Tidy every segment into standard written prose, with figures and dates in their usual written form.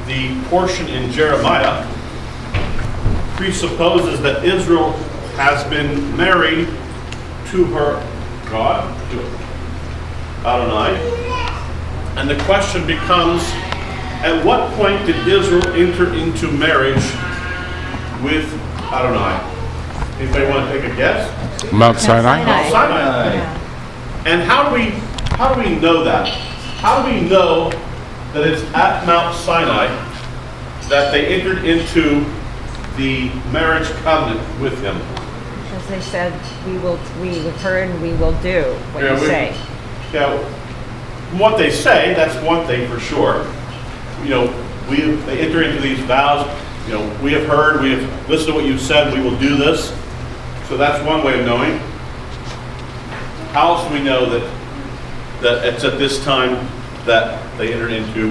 The portion in Jeremiah presupposes that Israel has been married to her God, to Adonai. And the question becomes, at what point did Israel enter into marriage with Adonai? Anybody want to take a guess? Mount Sinai. Mount Sinai. Yeah. And how do we know that? How do we know that it's at Mount Sinai that they entered into the marriage covenant with him? Because they said, we have heard and we will do what you say. Yeah, from what they say, that's one thing for sure. You know, they enter into these vows. You know, we have heard, we have listened to what you've said, we will do this. So that's one way of knowing. How else do we know that it's at this time that they entered into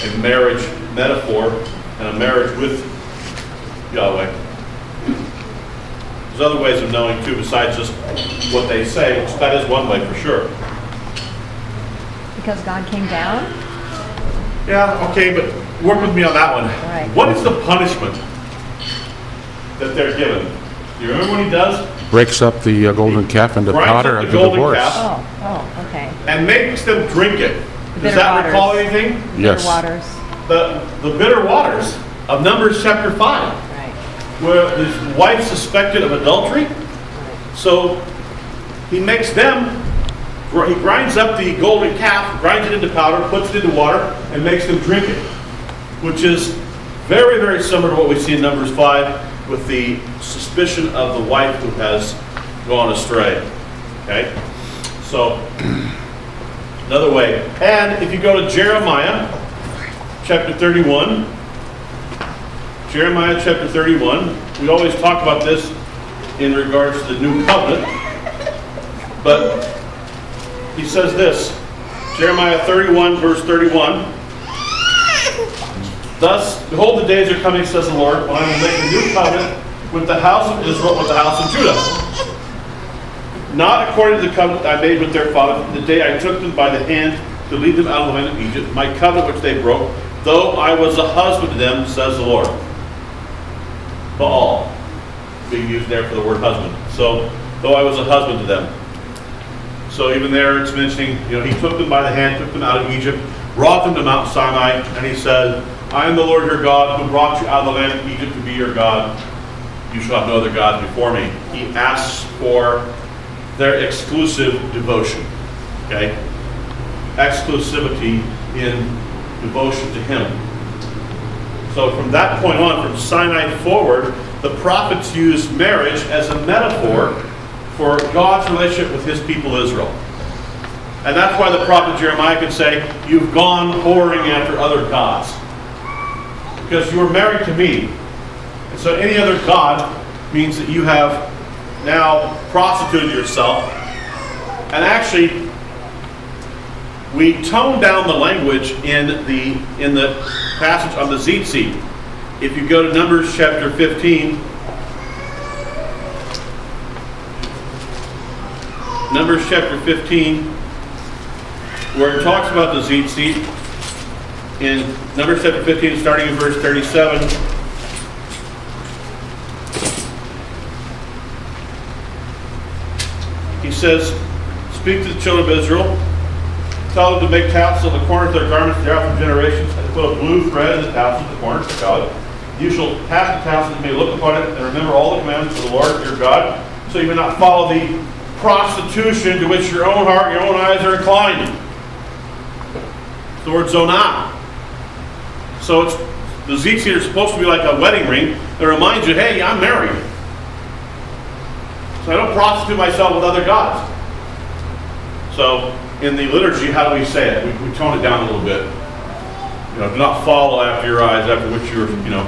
a marriage metaphor and a marriage with Yahweh? There's other ways of knowing too, besides just what they say, which that is one way for sure. Because God came down? Yeah, okay, but work with me on that one. Right. What is the punishment that they're given? Do you remember what he does? Breaks up the golden calf into Grinds powder up of the the golden divorce. calf. Oh, okay. And makes them drink it. Does Bitter that waters. recall anything? Yes. Bitter waters. The bitter waters of Numbers chapter 5, Right. where his wife suspected of adultery. So he makes them, he grinds up the golden calf, grinds it into powder, puts it into water, and makes them drink it. Which is very, very similar to what we see in Numbers 5 with the suspicion of the wife who has gone astray. Okay? So, another way. And if you go to Jeremiah chapter 31, Jeremiah chapter 31, we always talk about this in regards to the new covenant, but he says this, Jeremiah 31 verse 31, "Thus, behold, the days are coming, says the Lord, when I will make a new covenant with the house of Israel, with the house of Judah. Not according to the covenant I made with their father, the day I took them by the hand to lead them out of the land of Egypt, my covenant which they broke, though I was a husband to them, says the Lord." Baal, being used there for the word husband. So, though I was a husband to them. So even there it's mentioning, you know, he took them by the hand, took them out of Egypt, brought them to Mount Sinai, and he said, "I am the Lord your God who brought you out of the land of Egypt to be your God. You shall have no other gods before me." He asks for their exclusive devotion. Okay? Exclusivity in devotion to him. So from that point on, from Sinai forward, the prophets used marriage as a metaphor for God's relationship with his people Israel. And that's why the prophet Jeremiah could say, "You've gone whoring after other gods, because you were married to me." And so any other god means that you have now prostituted yourself. And actually, we tone down the language in the passage on the tzitzit. If you go to Numbers chapter 15, Numbers chapter 15, where it talks about the tzitzit, in Numbers chapter 15, starting in verse 37, he says, "Speak to the children of Israel, tell them to make tassels on the corners of their garments throughout the generations, and put a blue thread in the tassels of the corners of God. You shall pass the tassels, and you may look upon it, and remember all the commandments of the Lord your God, so you may not follow the prostitution to which your own heart, your own eyes are inclined." The word zonah. So it's the tzitzit are supposed to be like a wedding ring that reminds you, hey, I'm married. So I don't prostitute myself with other gods. So in the liturgy, how do we say it? We tone it down a little bit. You know, do not follow after your eyes, after which you're, you know.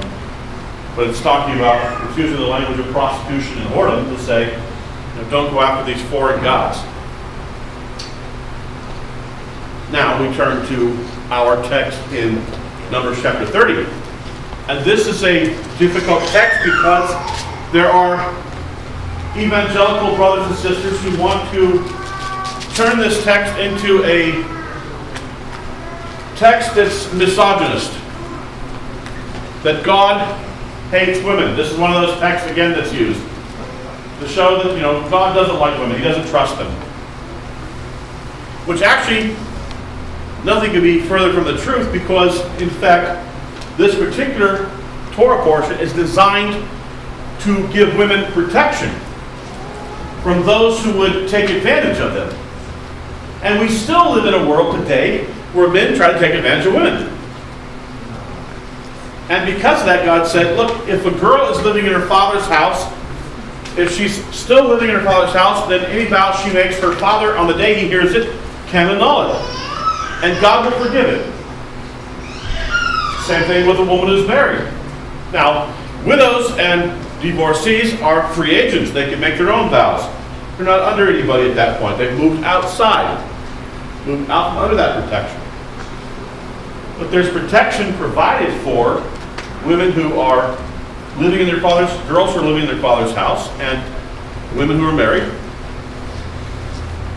But it's talking about, it's using the language of prostitution and whoredom to say, you know, don't go after these foreign gods. Now we turn to our text in Numbers chapter 30. And this is a difficult text because there are evangelical brothers and sisters who want to turn this text into a text that's misogynist, that God hates women. This is one of those texts, again, that's used to show that, God doesn't like women. He doesn't trust them. Which actually, nothing could be further from the truth, because, in fact, this particular Torah portion is designed to give women protection from those who would take advantage of them. And we still live in a world today where men try to take advantage of women. And because of that, God said, look, if a girl is living in her father's house, if she's still living in her father's house, then any vow she makes, her father, on the day he hears it, can annul it. And God will forgive it. Same thing with a woman who's married. Now, widows and divorcees are free agents. They can make their own vows. They're not under anybody at that point. They've moved outside, moved out from under that protection. But there's protection provided for women who are living in their father's, girls who are living in their father's house, and women who are married.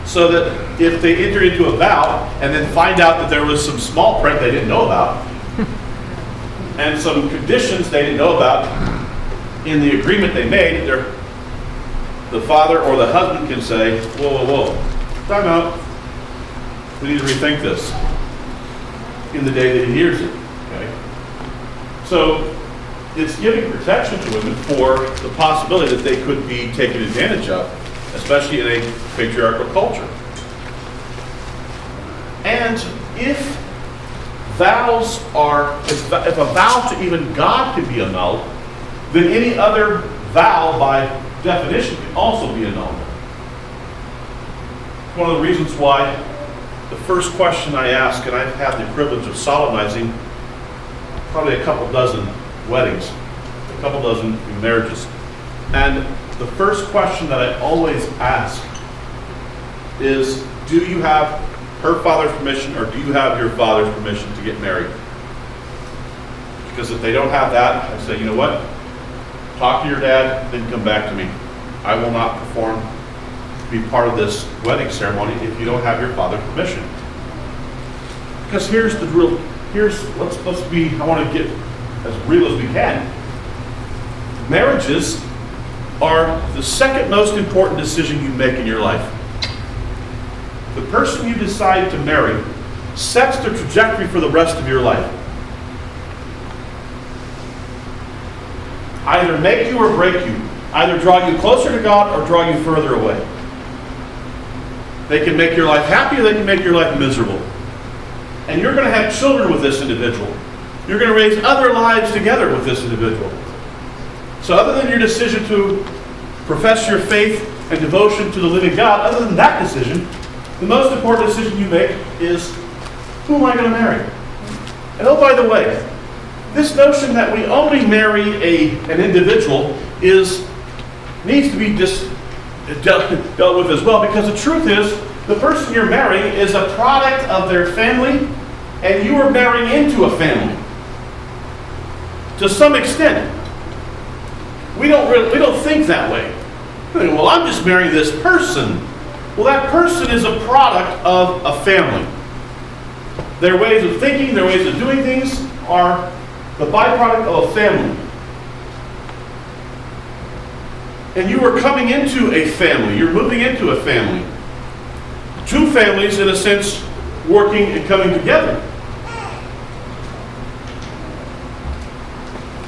So that if they enter into a vow and then find out that there was some small print they didn't know about, and some conditions they didn't know about in the agreement they made, the father or the husband can say, whoa, whoa, whoa, time out. We need to rethink this in the day that he hears it. Okay? So it's giving protection to women for the possibility that they could be taken advantage of, especially in a patriarchal culture. And if a vow to even God can be annulled, then any other vow by definition can also be annulled. One of the reasons why the first question I ask, and I've had the privilege of solemnizing probably a couple dozen weddings, a couple dozen marriages, and the first question that I always ask is, do you have her father's permission, or do you have your father's permission to get married? Because if they don't have that, I say, you know what? Talk to your dad, then come back to me. I will not be part of this wedding ceremony if you don't have your father's permission. Because here's the real, let's be, I want to get as real as we can. Marriages are the second most important decision you make in your life. The person you decide to marry sets the trajectory for the rest of your life. Either make you or break you. Either draw you closer to God or draw you further away. They can make your life happy or they can make your life miserable. And you're going to have children with this individual. You're going to raise other lives together with this individual. So other than your decision to profess your faith and devotion to the living God, other than that decision, the most important decision you make is, who am I going to marry? And oh, by the way, this notion that we only marry an individual needs to be dealt with as well, because the truth is, the person you're marrying is a product of their family, and you are marrying into a family. To some extent, we don't think that way. Well, I'm just marrying this person. Well, that person is a product of a family. Their ways of thinking, their ways of doing things are the byproduct of a family. And you are coming into a family. You're moving into a family. Two families, in a sense, working and coming together.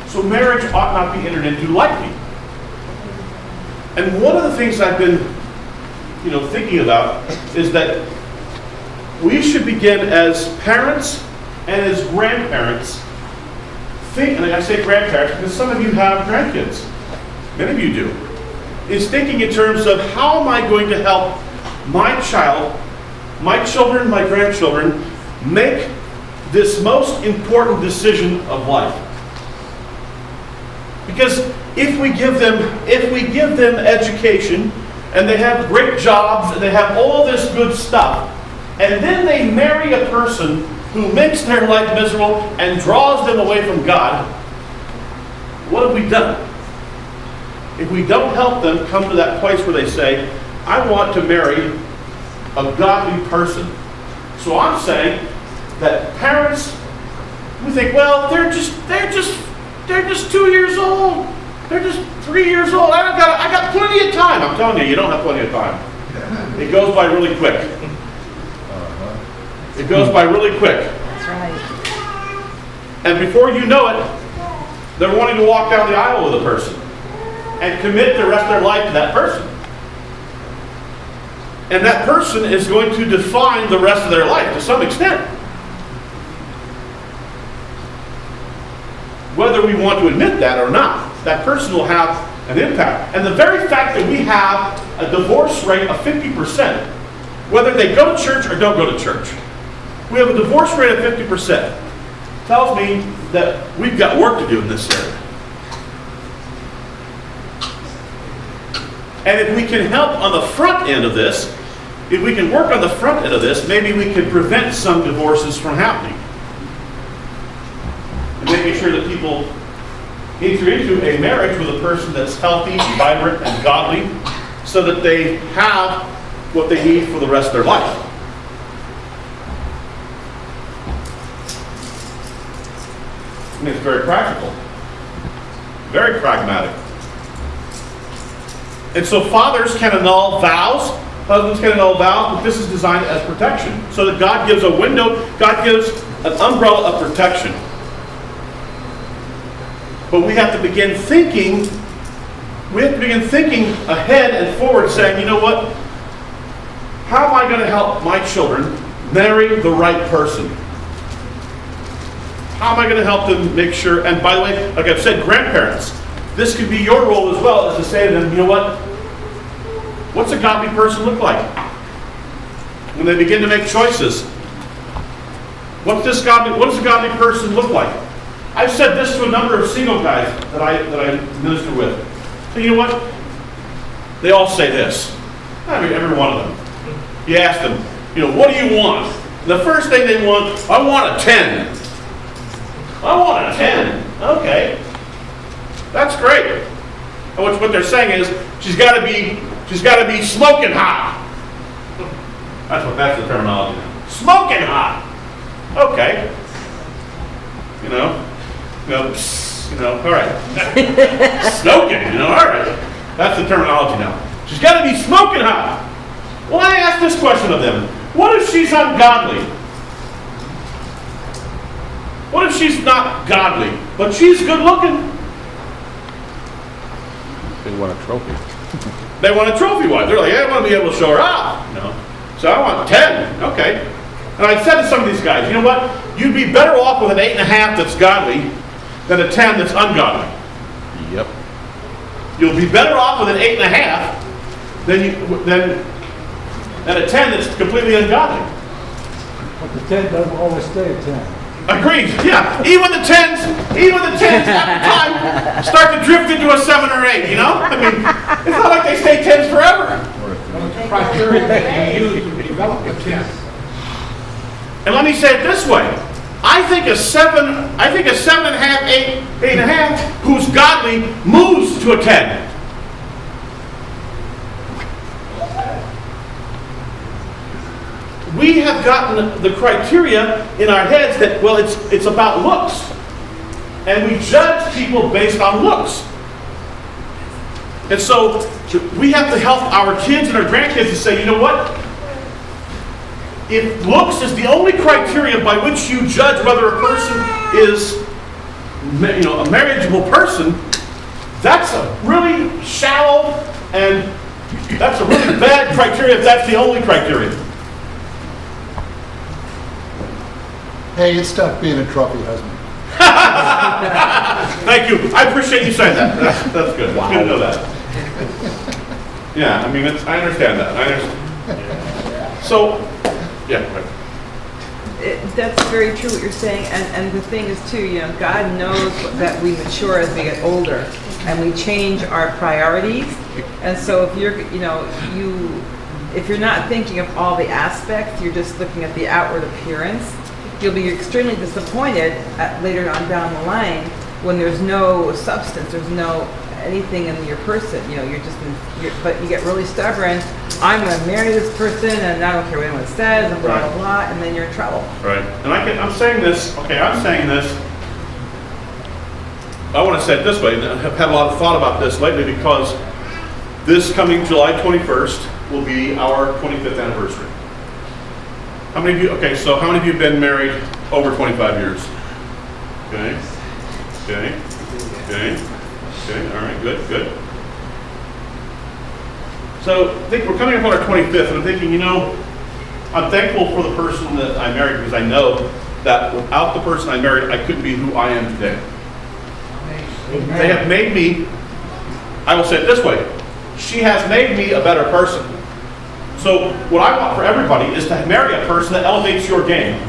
So marriage ought not be entered into lightly. And one of the things I've been thinking about is that we should begin as parents and as grandparents and I say grandparents because some of you have grandkids. Many of you do. Is thinking in terms of, how am I going to help my child, my children, my grandchildren make this most important decision of life? Because if we give them education, and they have great jobs, and they have all this good stuff, and then they marry a person who makes their life miserable and draws them away from God, what have we done? If we don't help them come to that place where they say, I want to marry a godly person. So I'm saying that parents, we think, well, they're just 2 years old. They're just 3 years old. I got plenty of time. I'm telling you, you don't have plenty of time. It goes by really quick. It goes by really quick. That's right. And before you know it, they're wanting to walk down the aisle with a person and commit the rest of their life to that person. And that person is going to define the rest of their life to some extent. Whether we want to admit that or not, that person will have an impact. And the very fact that we have a divorce rate of 50%, whether they go to church or don't go to church, we have a divorce rate of 50%, tells me that we've got work to do in this area. And if we can help on the front end of this, if we can work on the front end of this, maybe we can prevent some divorces from happening. And making sure that people enter into a marriage with a person that's healthy, vibrant, and godly, so that they have what they need for the rest of their life. I mean, it's very practical, very pragmatic. And so fathers can annul vows, husbands can annul vows, but this is designed as protection. So that God gives a window, God gives an umbrella of protection. But we have to begin thinking, ahead and forward, saying, you know what? How am I going to help my children marry the right person? How am I going to help them make sure, and by the way, like I've said, grandparents, this could be your role as well, as to say to them, you know what? What's a godly person look like? When they begin to make choices, what does a godly person look like? I've said this to a number of single guys that I minister with. So you know what? They all say this. I mean, every one of them. You ask them, you know, what do you want? The first thing they want, I want a 10. I want a 10. Okay. That's great. And what they're saying is, she's got to be smoking hot. That's the terminology now. Smoking hot. Okay. All right. Smoking, all right. That's the terminology now. She's got to be smoking hot. Well, I ask this question of them. What if she's ungodly? What if she's not godly, but she's good looking? They want a trophy. They want a trophy wife. They're like, I want to be able to show her off. So I want 10. Okay. And I said to some of these guys, you know what? You'd be better off with an 8.5 that's godly than a 10 that's ungodly. Yep. You'll be better off with an 8.5 than a 10 that's completely ungodly. But the 10 doesn't always stay a 10. Agreed. Yeah. Even the tens at the time start to drift into a 7 or 8. I mean, it's not like they stay 10s forever. The criteria that you use to develop a 10. And let me say it this way: I think a 7.5, 8.5, who's godly moves to a 10. We have gotten the criteria in our heads that, well, it's about looks. And we judge people based on looks. And so we have to help our kids and our grandkids to say, you know what? If looks is the only criteria by which you judge whether a person is a marriageable person, that's a really shallow and that's a really bad criteria if that's the only criteria. Hey, it's tough being a trophy husband. Thank you. I appreciate you saying that. That's good. Wow. It's good to know that. Yeah, I mean, I understand that. So, yeah. Right. That's very true what you're saying, and the thing is too, God knows that we mature as we get older, and we change our priorities. And so if if you're not thinking of all the aspects, you're just looking at the outward appearance, you'll be extremely disappointed later on down the line when there's no substance, there's no anything in your person. You know, but you get really stubborn. I'm going to marry this person, and I don't care what anyone says, and blah blah blah, and then you're in trouble. Right. And I'm saying this. Okay, I'm saying this. I want to say it this way. I've had a lot of thought about this lately because this coming July 21st will be our 25th anniversary. How many of you? Okay, so how many of you have been married over 25 years? Okay. Okay. Okay. Okay. All right. Good. Good. So I think we're coming up on our 25th, and I'm thinking, you know, I'm thankful for the person that I married because I know that without the person I married, I couldn't be who I am today. They have made me, I will say it this way, she has made me a better person. So what I want for everybody is to marry a person that elevates your game,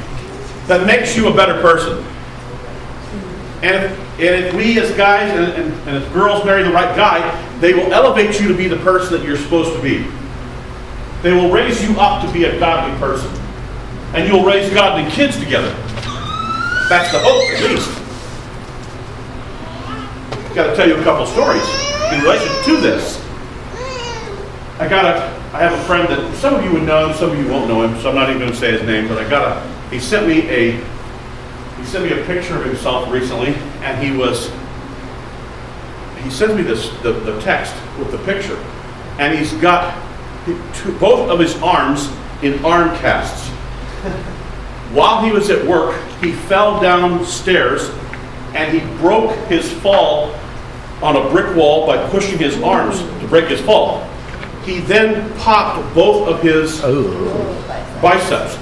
that makes you a better person. And if we as guys and if girls marry the right guy, they will elevate you to be the person that you're supposed to be. They will raise you up to be a godly person. And you'll raise godly kids together. That's the hope, at least. I've got to tell you a couple stories in relation to this. I have a friend that some of you would know, some of you won't know him, so I'm not even going to say his name, but he sent me a picture of himself recently, and he sent me the text with the picture, and he's got both of his arms in arm casts. While he was at work, he fell downstairs, and he broke his fall on a brick wall by pushing his arms to break his fall. He then popped both of his biceps.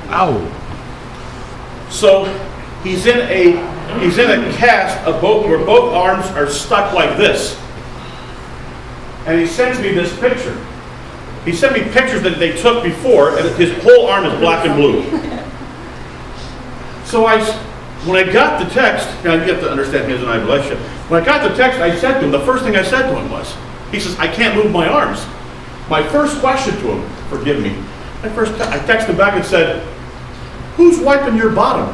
Ow. So he's in a cast of where both arms are stuck like this. And he sends me this picture. He sent me pictures that they took before, and his whole arm is black and blue. So when I got the text, now you have to understand his and I relationship. When I got the text, I said to him, the first thing I said to him was, he says, I can't move my arms. My first question to him, forgive me, I texted him back and said, who's wiping your bottom?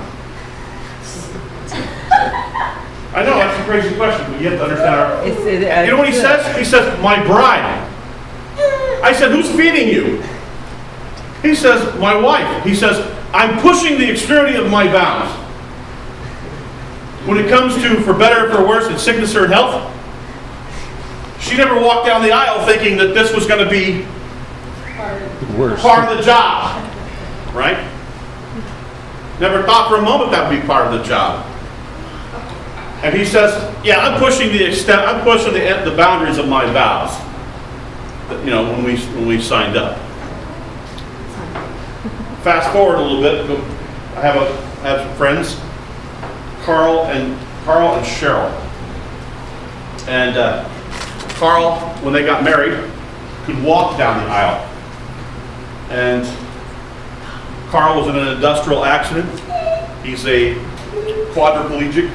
I know, that's a crazy question, but you have to understand you know what he says? He says, my bride. I said, who's feeding you? He says, my wife. He says, I'm pushing the extremity of my vows. When it comes to for better or for worse, in sickness or in health, she never walked down the aisle thinking that this was going to be part of the job. Right? Never thought for a moment that would be part of the job. And he says, yeah, I'm pushing the boundaries of my vows. You know, when we signed up. Fast forward a little bit, I have some friends, Carl and Cheryl. And Carl, when they got married, could walk down the aisle. And Carl was in an industrial accident. He's a quadriplegic.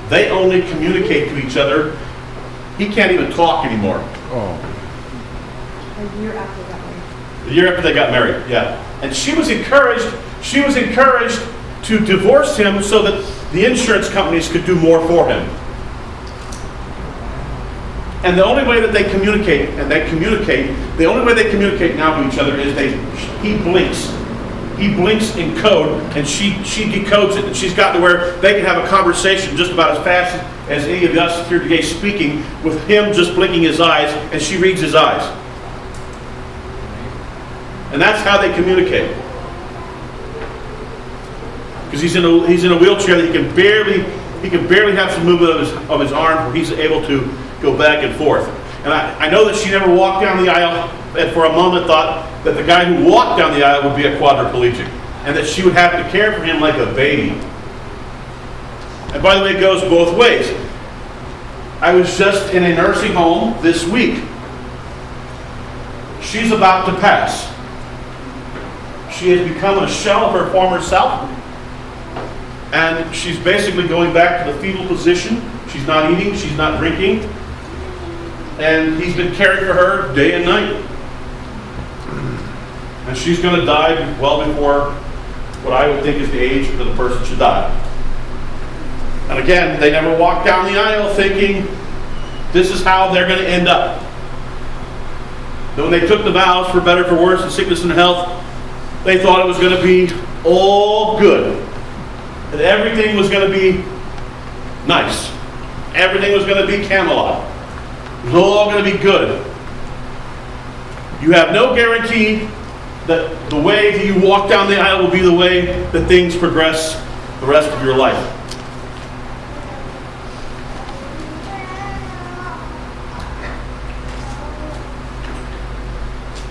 They only communicate to each other. He can't even talk anymore. Oh. A year after that one. The year after they got married, yeah. And she was encouraged to divorce him so that the insurance companies could do more for him. And the only way that they communicate, the only way they communicate now to each other is he blinks. He blinks in code, and she decodes it, and she's gotten to where they can have a conversation just about as fast as any of us here today speaking, with him just blinking his eyes, and she reads his eyes. And that's how they communicate. Because he's in a wheelchair that he can barely have some movement of his arm where he's able to go back and forth. And I know that she never walked down the aisle and for a moment thought that the guy who walked down the aisle would be a quadriplegic and that she would have to care for him like a baby. And by the way, it goes both ways. I was just in a nursing home this week. She's about to pass. She has become a shell of her former self. And she's basically going back to the fetal position. She's not eating, she's not drinking. And he's been caring for her day and night. And she's going to die well before what I would think is the age that a person should die. And again, they never walk down the aisle thinking This is how they're going to end up. That when they took the vows for better, for worse, and sickness and health, they thought it was going to be all good. That everything was going to be nice. Everything was going to be Camelot. It was all going to be good. You have no guarantee that the way that you walk down the aisle will be the way that things progress the rest of your life.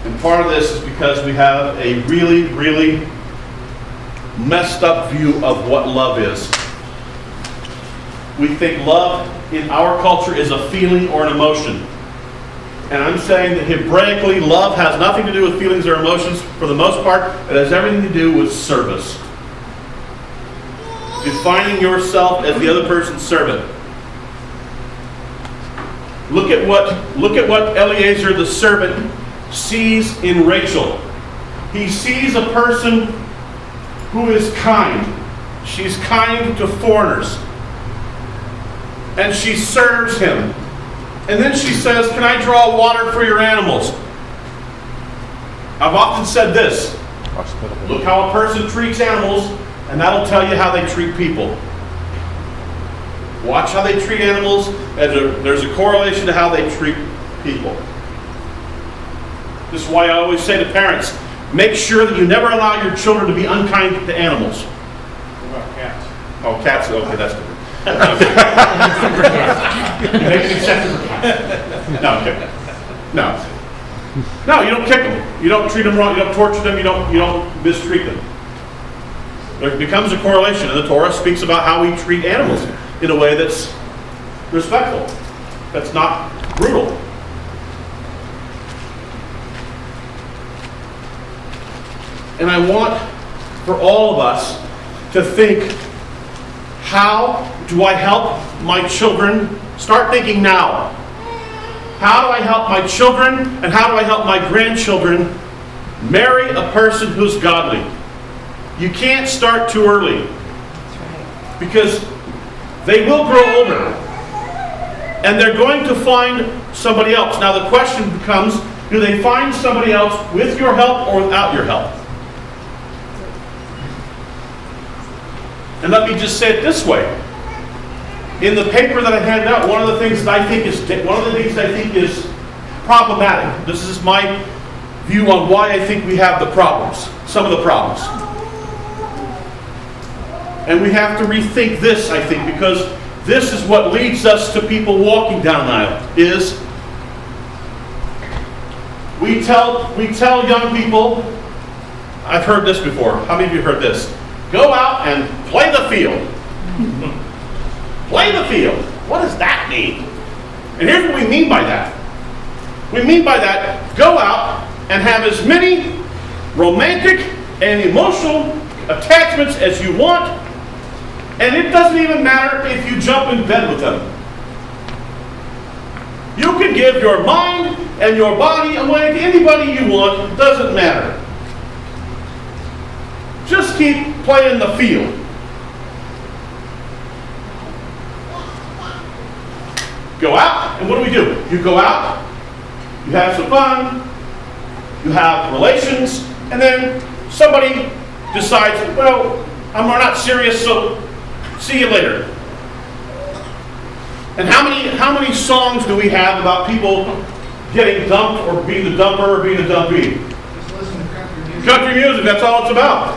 And part of this is because we have a really, really messed up view of what love is. We think love in our culture is a feeling or an emotion. And I'm saying that Hebraically, love has nothing to do with feelings or emotions. For the most part, it has everything to do with service. Defining yourself as the other person's servant. Look at what Eliezer the servant sees in Rachel. He sees a person who is kind. She's kind to foreigners. And she serves him. And then she says, "Can I draw water for your animals?" I've often said this. Look how a person treats animals, and that'll tell you how they treat people. Watch how they treat animals, and there's a correlation to how they treat people. This is why I always say to parents, make sure that you never allow your children to be unkind to animals. What about cats? Oh, cats, okay, that's different. Make an exception for cats. No, okay. No, you don't kick them. You don't treat them wrong. You don't torture them. You don't mistreat them. There becomes a correlation, and the Torah speaks about how we treat animals in a way that's respectful, that's not brutal. And I want for all of us to think, how do I help my children? Start thinking now. How do I help my children and how do I help my grandchildren marry a person who's godly? You can't start too early. Because they will grow older. And they're going to find somebody else. Now the question becomes, do they find somebody else with your help or without your help? And let me just say it this way. In the paper that I handed out, one of the things that I think is problematic. This is my view on why I think we have the problems. Some of the problems. And we have to rethink this, I think, because this is what leads us to people walking down the aisle. Is we tell young people, I've heard this before. How many of you heard this? Go out and play the field. Play the field. What does that mean? And here's what we mean by that. We mean by that, go out and have as many romantic and emotional attachments as you want, and it doesn't even matter if you jump in bed with them. You can give your mind and your body away to anybody you want. It doesn't matter. Just keep playing the field. Go out, and what do? You go out, you have some fun, you have relations, and then somebody decides, well, I'm not serious, so see you later. And how many songs do we have about people getting dumped or being the dumper or being the dumpee? Just listen to country music. Country music, that's all it's about.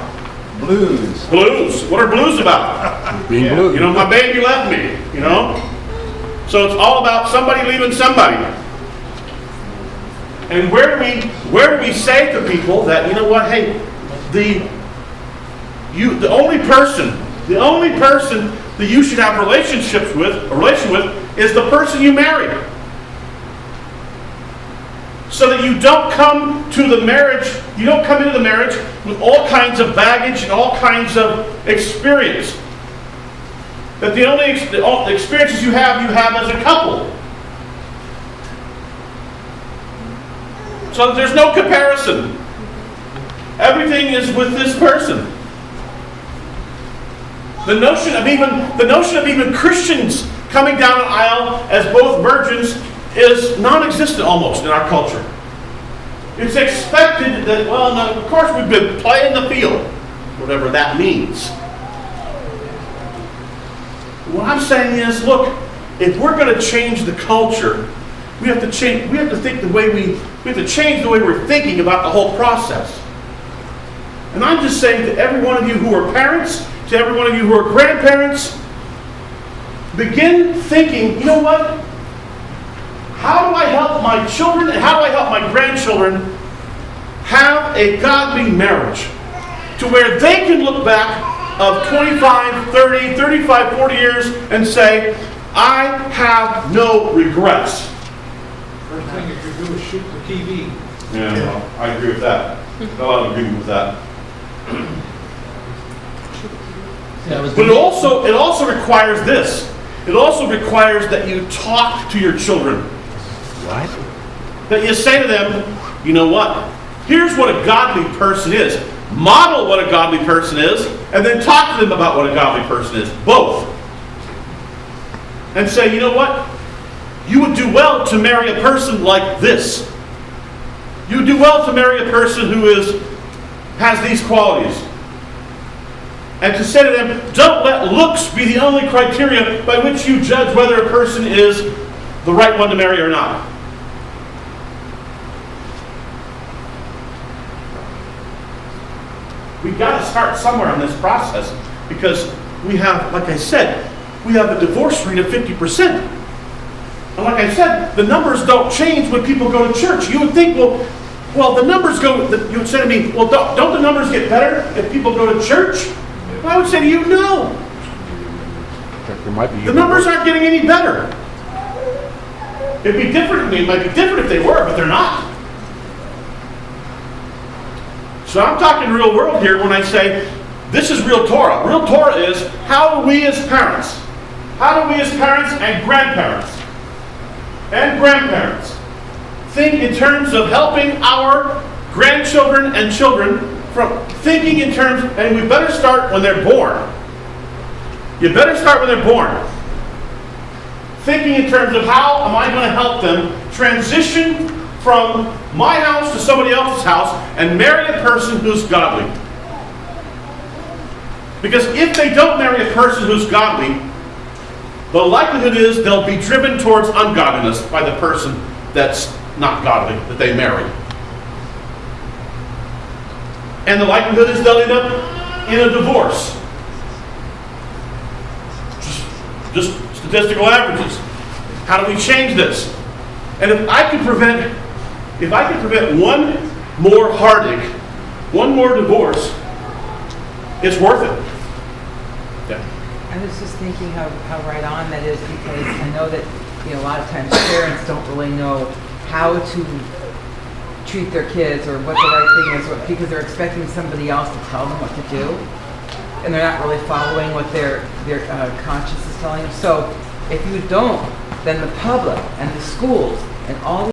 Blues. Blues. What are blues about? Being blue. You know, my baby left me, you know? So it's all about somebody leaving somebody. And where do we say to people that, you know what, hey, the only person that you should have a relation with is the person you marry. So that you don't come into the marriage with all kinds of baggage and all kinds of experience. That the only experiences you have as a couple. So there's no comparison. Everything is with this person. The notion of even Christians coming down an aisle as both virgins is non-existent almost in our culture. It's expected that, well, now, of course we've been playing the field, whatever that means. What I'm saying is, look, if we're going to change the culture, we have to change. We have to think the way we have to change the way we're thinking about the whole process. And I'm just saying to every one of you who are parents, to every one of you who are grandparents, begin thinking, you know what? How do I help my children and how do I help my grandchildren have a godly marriage to where they can look back of 25, 30, 35, 40 years and say, I have no regrets. First thing you should do is shoot the TV. Yeah, well, I agree with that. No, I'm agreeing with that. But it also requires this. It also requires that you talk to your children. What? That you say to them, you know what? Here's what a godly person is. Model what a godly person is, and then talk to them about what a godly person is. Both. And say, you know what? You would do well to marry a person like this. You would do well to marry a person who has these qualities. And to say to them, don't let looks be the only criteria by which you judge whether a person is the right one to marry or not. We've got to start somewhere in this process because we have, like I said, we have a divorce rate of 50%. And like I said, the numbers don't change when people go to church. You would think, well, the numbers go, you would say to me, well, don't the numbers get better if people go to church? Well, I would say to you, no. There might be The numbers aren't getting any better. It'd be different. It might be different if they were, but they're not. So I'm talking real world here when I say this is real Torah. Real Torah is how do we as parents, and grandparents think in terms of helping our grandchildren and children from thinking in terms, and we better start when they're born. You better start when they're born. Thinking in terms of how am I going to help them transition from my house to somebody else's house and marry a person who's godly. Because if they don't marry a person who's godly, the likelihood is they'll be driven towards ungodliness by the person that's not godly that they marry. And the likelihood is they'll end up in a divorce. Just statistical averages. How do we change this? And if I could prevent one more heartache, one more divorce, it's worth it. Yeah. I was just thinking how right on that is because I know that a lot of times parents don't really know how to treat their kids or what the right thing is because they're expecting somebody else to tell them what to do, and they're not really following what their conscience is telling them. So if you don't, then the public and the schools and all